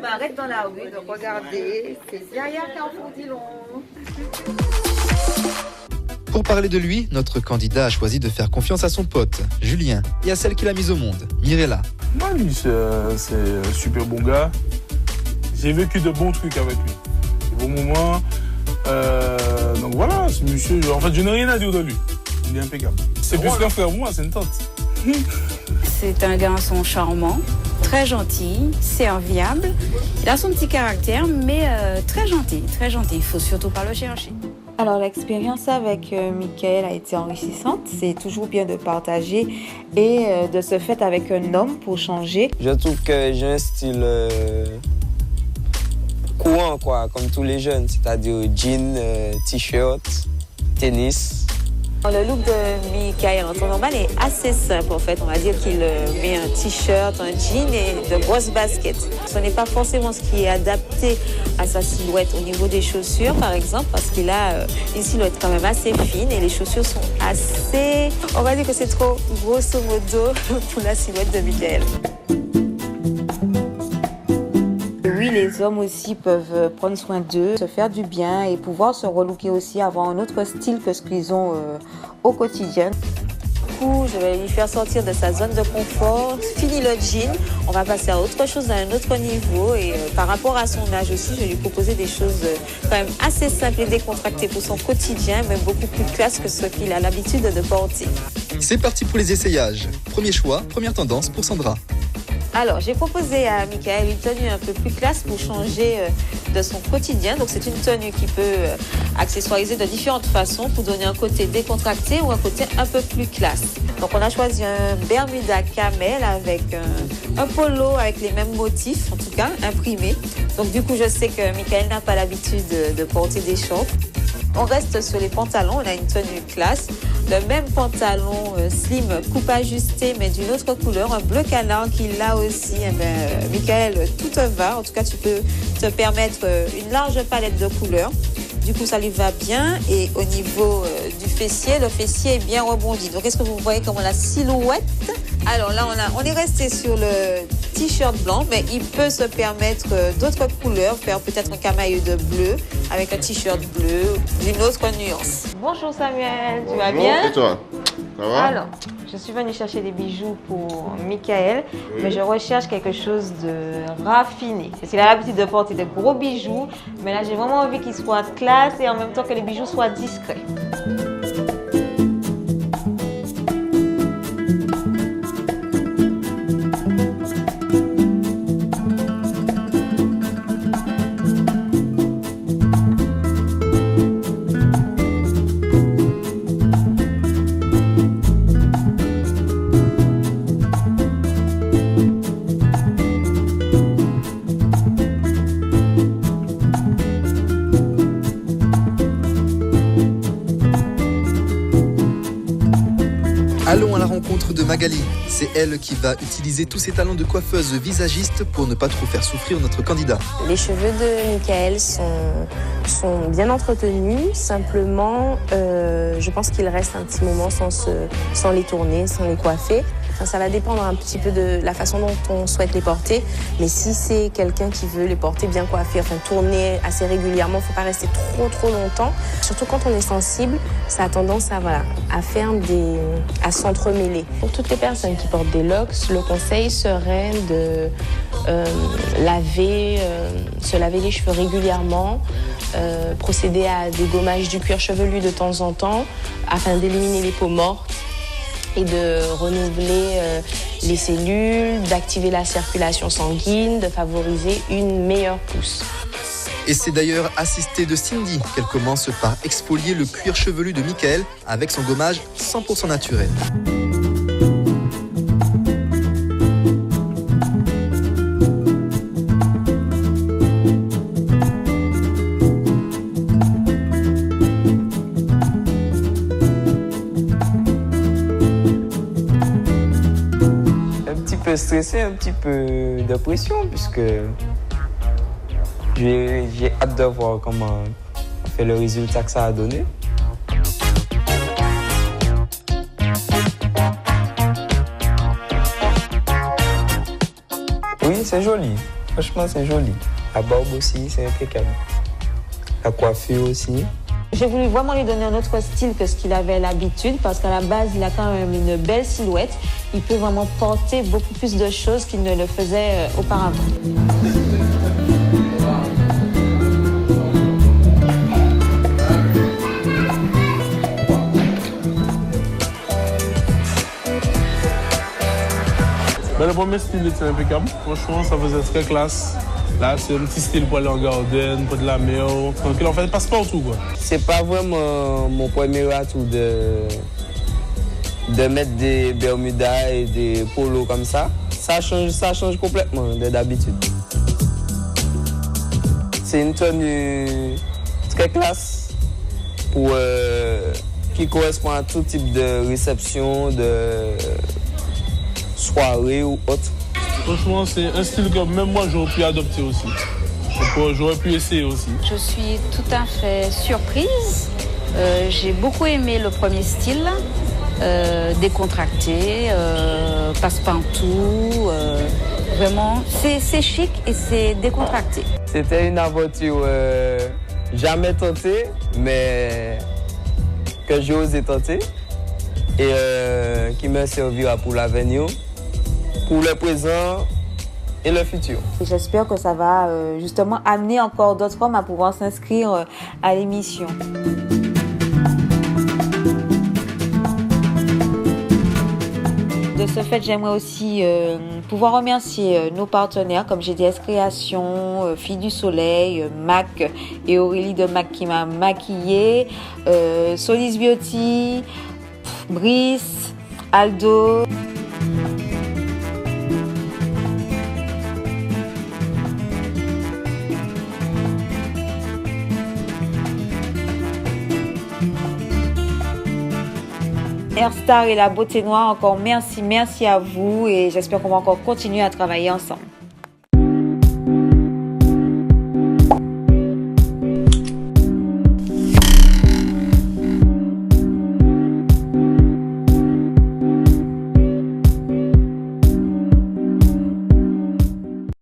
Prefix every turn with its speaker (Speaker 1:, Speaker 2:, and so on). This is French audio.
Speaker 1: m'arrête dans la rue, donc regardez, c'est derrière Carrefour Dillon.
Speaker 2: Pour parler de lui, notre candidat a choisi de faire confiance à son pote, Julien, et à celle qu'il a mise au monde, Mirella.
Speaker 3: Moi, lui, c'est un super bon gars. J'ai vécu de bons trucs avec lui. De bons moments. Donc voilà, ce monsieur, en fait, je n'ai rien à dire de lui. Il est impeccable. C'est plus qu'un frère pour moi, c'est une tante.
Speaker 4: C'est un garçon charmant, très gentil, serviable. Il a son petit caractère, mais très gentil, très gentil. Il ne faut surtout pas le chercher.
Speaker 5: Alors l'expérience avec Michael a été enrichissante. C'est toujours bien de partager et de se faire avec un homme pour changer.
Speaker 6: Je trouve que j'ai un style courant, quoi, comme tous les jeunes, c'est-à-dire jean, t-shirt, tennis.
Speaker 5: Le look de Michael en temps normal est assez simple en fait. On va dire qu'il met un t-shirt, un jean et de grosses baskets. Ce n'est pas forcément ce qui est adapté à sa silhouette au niveau des chaussures par exemple, parce qu'il a une silhouette quand même assez fine et les chaussures sont assez... On va dire que c'est trop grosso modo pour la silhouette de Michael. Oui, les hommes aussi peuvent prendre soin d'eux, se faire du bien et pouvoir se relooker aussi, avoir un autre style que ce qu'ils ont au quotidien. Du coup, je vais lui faire sortir de sa zone de confort. Fini le jean, on va passer à autre chose, à un autre niveau. Et par rapport à son âge aussi, je vais lui proposer des choses quand même assez simples et décontractées pour son quotidien, mais beaucoup plus classe que ce qu'il a l'habitude de porter.
Speaker 2: C'est parti pour les essayages. Premier choix, première tendance pour Sandra.
Speaker 5: Alors, j'ai proposé à Michael une tenue un peu plus classe pour changer de son quotidien. Donc, c'est une tenue qui peut accessoiriser de différentes façons pour donner un côté décontracté ou un côté un peu plus classe. Donc, on a choisi un Bermuda camel avec un polo avec les mêmes motifs, en tout cas, imprimés. Donc, du coup, je sais que Michael n'a pas l'habitude de porter des shorts. On reste sur les pantalons, on a une tenue classe. Le même pantalon slim, coupe ajustée, mais d'une autre couleur, un bleu canard qui là aussi, Michael, tout te va. En tout cas, tu peux te permettre une large palette de couleurs. Du coup, ça lui va bien. Et au niveau du fessier, le fessier est bien rebondi. Donc, est-ce que vous voyez comment la silhouette? Alors là, on est resté sur le t-shirt blanc, mais il peut se permettre d'autres couleurs, faire peut-être un camailleux de bleu avec un t-shirt bleu, d'une autre nuance. Bonjour Samuel, tu vas bien?
Speaker 7: Et toi? Ça va?
Speaker 5: Alors, je suis venue chercher des bijoux pour Michael, mais je recherche quelque chose de raffiné. Parce qu'il a l'habitude de porter de gros bijoux, mais là j'ai vraiment envie qu'il soit classe et en même temps que les bijoux soient discrets.
Speaker 2: Allons à la rencontre de Magali. C'est elle qui va utiliser tous ses talents de coiffeuse visagiste pour ne pas trop faire souffrir notre candidat.
Speaker 8: Les cheveux de Michael sont bien entretenus. Simplement, je pense qu'il reste un petit moment sans les tourner, sans les coiffer. Enfin, ça va dépendre un petit peu de la façon dont on souhaite les porter. Mais si c'est quelqu'un qui veut les porter bien coiffés, enfin tourner assez régulièrement, il ne faut pas rester trop longtemps. Surtout quand on est sensible, ça a tendance à s'entremêler. Pour toutes les personnes qui portent des locks, le conseil serait de se laver les cheveux régulièrement, procéder à des gommages du cuir chevelu de temps en temps afin d'éliminer les peaux mortes et de renouveler les cellules, d'activer la circulation sanguine, de favoriser une meilleure pousse.
Speaker 2: Et c'est d'ailleurs assisté de Cindy qu'elle commence par exfolier le cuir chevelu de Michael avec son gommage 100% naturel.
Speaker 6: Stressé, un petit peu de pression, puisque j'ai hâte de voir comment on fait le résultat que ça a donné. Oui, c'est joli. Franchement, c'est joli. La barbe aussi, c'est impeccable. La coiffure aussi.
Speaker 5: J'ai voulu vraiment lui donner un autre style que ce qu'il avait l'habitude parce qu'à la base, il a quand même une belle silhouette. Il peut vraiment porter beaucoup plus de choses qu'il ne le faisait auparavant.
Speaker 3: Ben, le premier style était impeccable. Franchement, ça faisait très classe. Là, c'est un petit style pour aller en garden, pour de la mer. Donc, en fait, passe partout, quoi.
Speaker 6: C'est pas vraiment mon premier atout de mettre des bermudas et des polos comme ça. Ça change complètement d'habitude. C'est une tenue très classe pour, qui correspond à tout type de réception, de soirée ou autre.
Speaker 3: Franchement, c'est un style que même moi, j'aurais pu adopter aussi. J'aurais pu essayer aussi.
Speaker 4: Je suis tout à fait surprise. J'ai beaucoup aimé le premier style, décontracté, passe-partout. Vraiment, c'est chic et c'est décontracté.
Speaker 6: C'était une aventure jamais tentée, mais que j'ai osé tenter et qui me servira pour l'avenir, pour le présent et le futur.
Speaker 5: J'espère que ça va justement amener encore d'autres femmes à pouvoir s'inscrire à l'émission. De ce fait, j'aimerais aussi pouvoir remercier nos partenaires comme GDS Création, Filles du Soleil, MAC et Aurélie de MAC qui m'a maquillée, Solis Beauty, Brice, Aldo. Airstar et la beauté noire, encore merci à vous et j'espère qu'on va encore continuer à travailler ensemble.